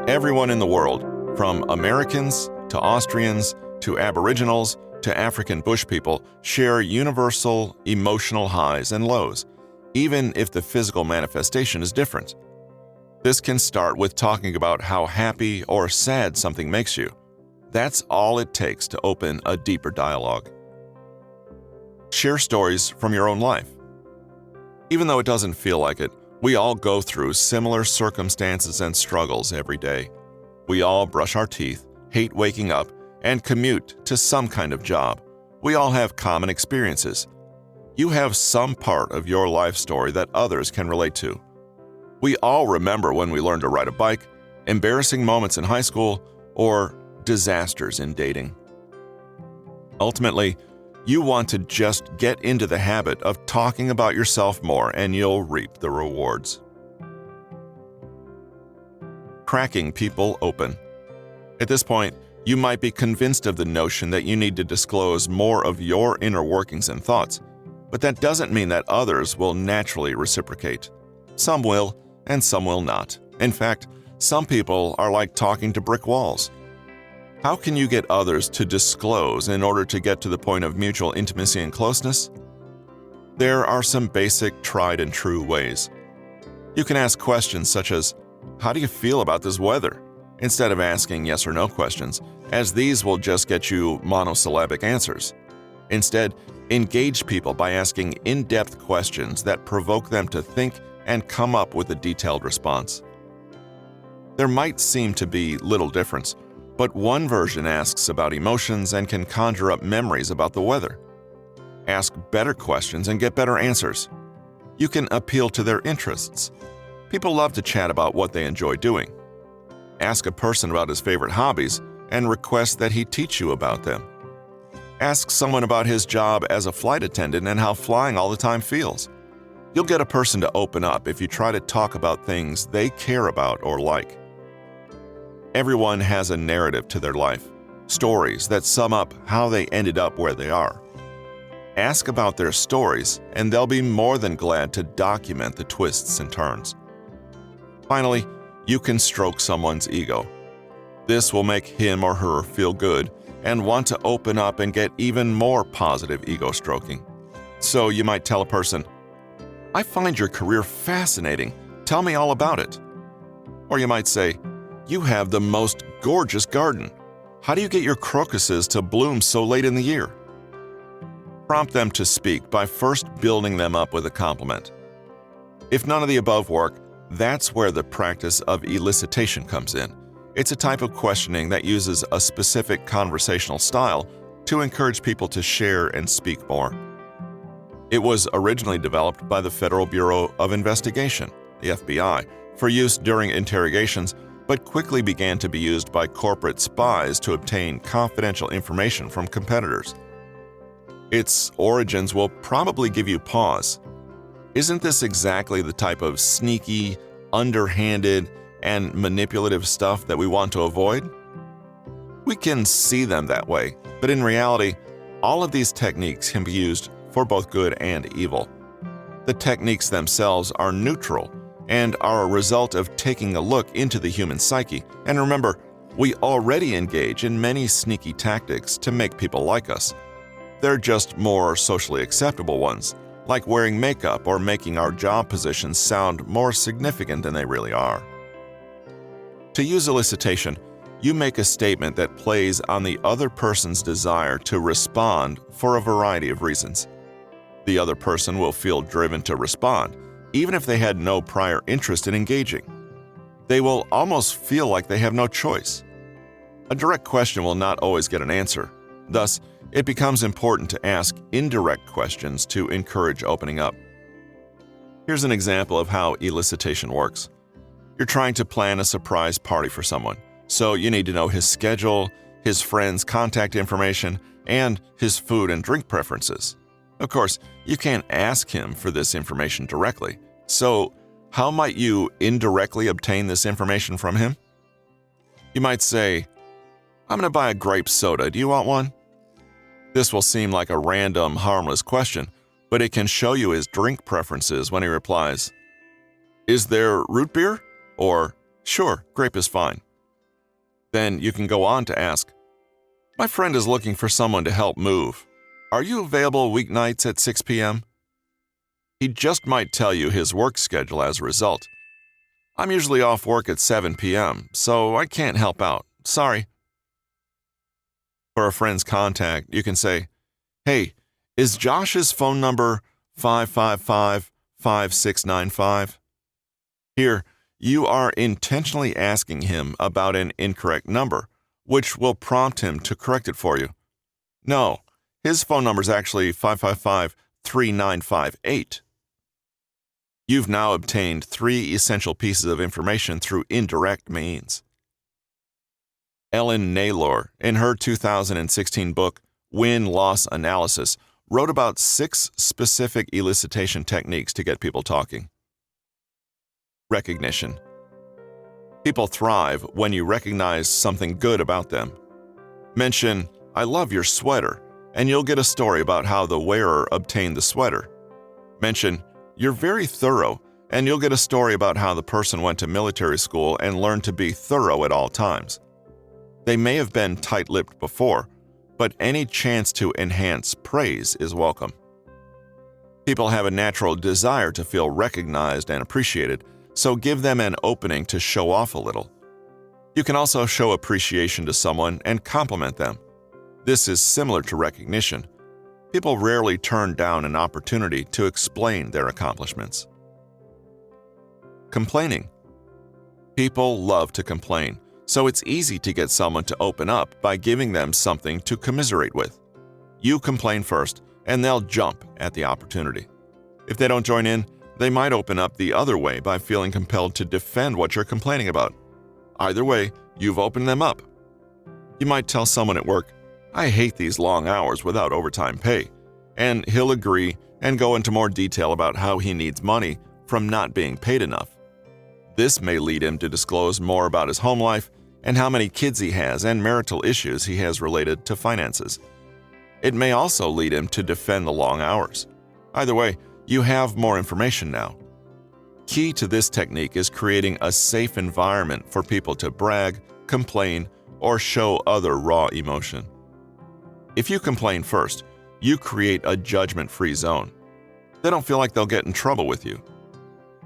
Everyone in the world, from Americans to Austrians to Aboriginals to African bush people, share universal emotional highs and lows, even if the physical manifestation is different. This can start with talking about how happy or sad something makes you. That's all it takes to open a deeper dialogue. Share stories from your own life. Even though it doesn't feel like it, we all go through similar circumstances and struggles every day. We all brush our teeth, hate waking up, and commute to some kind of job. We all have common experiences. You have some part of your life story that others can relate to. We all remember when we learned to ride a bike, embarrassing moments in high school, or disasters in dating. Ultimately, you want to just get into the habit of talking about yourself more and you'll reap the rewards. Cracking people open. At this point, you might be convinced of the notion that you need to disclose more of your inner workings and thoughts, but that doesn't mean that others will naturally reciprocate. Some will, and some will not. In fact, some people are like talking to brick walls. How can you get others to disclose in order to get to the point of mutual intimacy and closeness? There are some basic, tried and true ways. You can ask questions such as, "How do you feel about this weather?" instead of asking yes or no questions, as these will just get you monosyllabic answers. Instead, engage people by asking in-depth questions that provoke them to think and come up with a detailed response. There might seem to be little difference, but one version asks about emotions and can conjure up memories about the weather. Ask better questions and get better answers. You can appeal to their interests. People love to chat about what they enjoy doing. Ask a person about his favorite hobbies and request that he teach you about them. Ask someone about his job as a flight attendant and how flying all the time feels. You'll get a person to open up if you try to talk about things they care about or like. Everyone has a narrative to their life, stories that sum up how they ended up where they are. Ask about their stories, and they'll be more than glad to document the twists and turns. Finally, you can stroke someone's ego. This will make him or her feel good and want to open up and get even more positive ego stroking. So you might tell a person, "I find your career fascinating. Tell me all about it." Or you might say, "You have the most gorgeous garden. How do you get your crocuses to bloom so late in the year?" Prompt them to speak by first building them up with a compliment. If none of the above work, that's where the practice of elicitation comes in. It's a type of questioning that uses a specific conversational style to encourage people to share and speak more. It was originally developed by the Federal Bureau of Investigation, the FBI, for use during interrogations, but quickly began to be used by corporate spies to obtain confidential information from competitors. Its origins will probably give you pause. Isn't this exactly the type of sneaky, underhanded, and manipulative stuff that we want to avoid? We can see them that way, but in reality, all of these techniques can be used for both good and evil. The techniques themselves are neutral and are a result of taking a look into the human psyche. And remember, we already engage in many sneaky tactics to make people like us. They're just more socially acceptable ones, like wearing makeup or making our job positions sound more significant than they really are. To use elicitation, you make a statement that plays on the other person's desire to respond for a variety of reasons. The other person will feel driven to respond, even if they had no prior interest in engaging. They will almost feel like they have no choice. A direct question will not always get an answer. Thus, it becomes important to ask indirect questions to encourage opening up. Here's an example of how elicitation works. You're trying to plan a surprise party for someone, so you need to know his schedule, his friends' contact information, and his food and drink preferences. Of course, you can't ask him for this information directly, so how might you indirectly obtain this information from him? You might say, "I'm going to buy a grape soda. Do you want one?" This will seem like a random, harmless question, but it can show you his drink preferences when he replies, "Is there root beer?" or "Sure, grape is fine." Then you can go on to ask, "My friend is looking for someone to help move. Are you available weeknights at 6 p.m.?" He just might tell you his work schedule as a result. "I'm usually off work at 7 p.m., so I can't help out. Sorry." For a friend's contact, you can say, "Hey, is Josh's phone number 555-5695? Here, you are intentionally asking him about an incorrect number, which will prompt him to correct it for you. No, his phone number is actually 555-3958. You've now obtained 3 essential pieces of information through indirect means. Ellen Naylor, in her 2016 book, Win-Loss Analysis, wrote about 6 specific elicitation techniques to get people talking. Recognition. People thrive when you recognize something good about them. Mention, "I love your sweater," and you'll get a story about how the wearer obtained the sweater. Mention, "You're very thorough," and you'll get a story about how the person went to military school and learned to be thorough at all times. They may have been tight-lipped before, but any chance to enhance praise is welcome. People have a natural desire to feel recognized and appreciated, so give them an opening to show off a little. You can also show appreciation to someone and compliment them. This is similar to recognition. People rarely turn down an opportunity to explain their accomplishments. Complaining. People love to complain, so it's easy to get someone to open up by giving them something to commiserate with. You complain first, and they'll jump at the opportunity. If they don't join in, they might open up the other way by feeling compelled to defend what you're complaining about. Either way, you've opened them up. You might tell someone at work, "I hate these long hours without overtime pay," and he'll agree and go into more detail about how he needs money from not being paid enough. This may lead him to disclose more about his home life and how many kids he has and marital issues he has related to finances. It may also lead him to defend the long hours. Either way, you have more information now. Key to this technique is creating a safe environment for people to brag, complain, or show other raw emotion. If you complain first, you create a judgment-free zone. They don't feel like they'll get in trouble with you.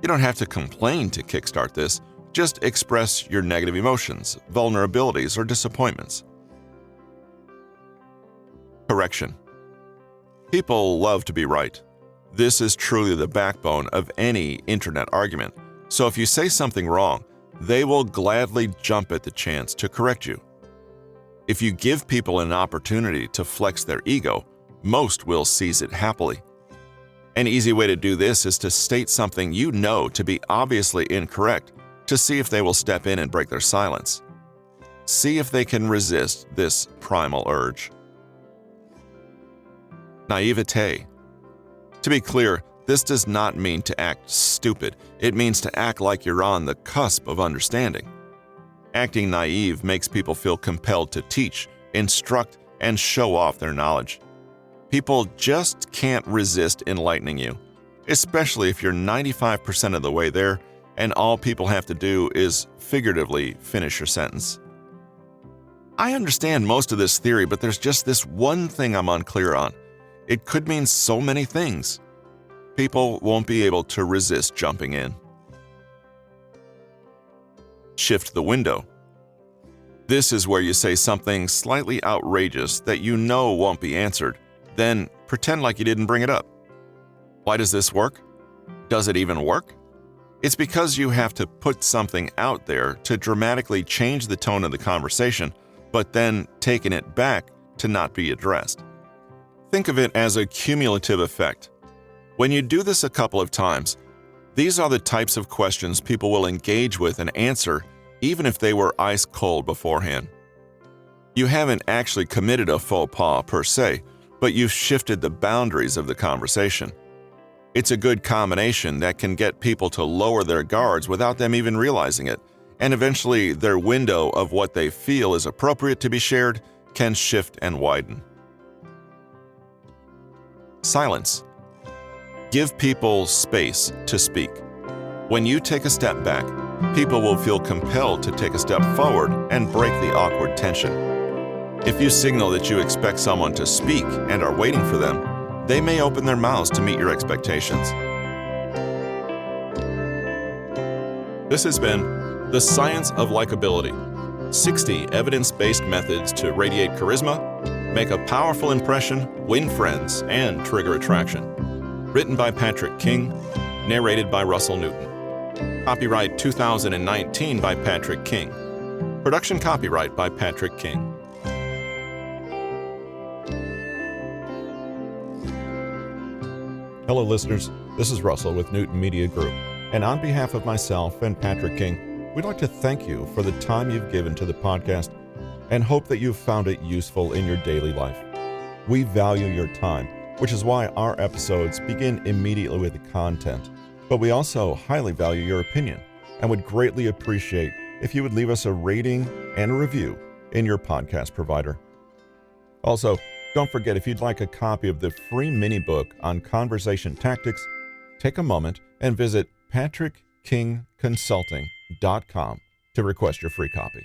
You don't have to complain to kickstart this. Just express your negative emotions, vulnerabilities, or disappointments. Correction. People love to be right. This is truly the backbone of any internet argument, so if you say something wrong, they will gladly jump at the chance to correct you. If you give people an opportunity to flex their ego, most will seize it happily. An easy way to do this is to state something you know to be obviously incorrect to see if they will step in and break their silence. See if they can resist this primal urge. Naiveté. To be clear, this does not mean to act stupid. It means to act like you're on the cusp of understanding. Acting naive makes people feel compelled to teach, instruct, and show off their knowledge. People just can't resist enlightening you, especially if you're 95% of the way there and all people have to do is figuratively finish your sentence. "I understand most of this theory, but there's just this one thing I'm unclear on. It could mean so many things." People won't be able to resist jumping in. Shift the window. This is where you say something slightly outrageous that you know won't be answered, then pretend like you didn't bring it up. Why does this work? Does it even work? It's because you have to put something out there to dramatically change the tone of the conversation, but then taking it back to not be addressed. Think of it as a cumulative effect. When you do this a couple of times, these are the types of questions people will engage with and answer even if they were ice cold beforehand. You haven't actually committed a faux pas per se, but you've shifted the boundaries of the conversation. It's a good combination that can get people to lower their guards without them even realizing it, and eventually their window of what they feel is appropriate to be shared can shift and widen. Silence. Give people space to speak. When you take a step back, People will feel compelled to take a step forward and break the awkward tension. If you signal that you expect someone to speak and are waiting for them, they may open their mouths to meet your expectations. This has been The Science of Likability: 60 evidence-based methods to radiate charisma, make a powerful impression, win friends, and trigger attraction. Written by Patrick King, narrated by Russell Newton. Copyright 2019 by Patrick King. Production copyright by Patrick King. Hello listeners, this is Russell with Newton Media Group, and on behalf of myself and Patrick King, we'd like to thank you for the time you've given to the podcast and hope that you've found it useful in your daily life. We value your time, which is why our episodes begin immediately with the content, but we also highly value your opinion and would greatly appreciate if you would leave us a rating and a review in your podcast provider. Also, don't forget, if you'd like a copy of the free mini book on conversation tactics, take a moment and visit patrickkingconsulting.com to request your free copy.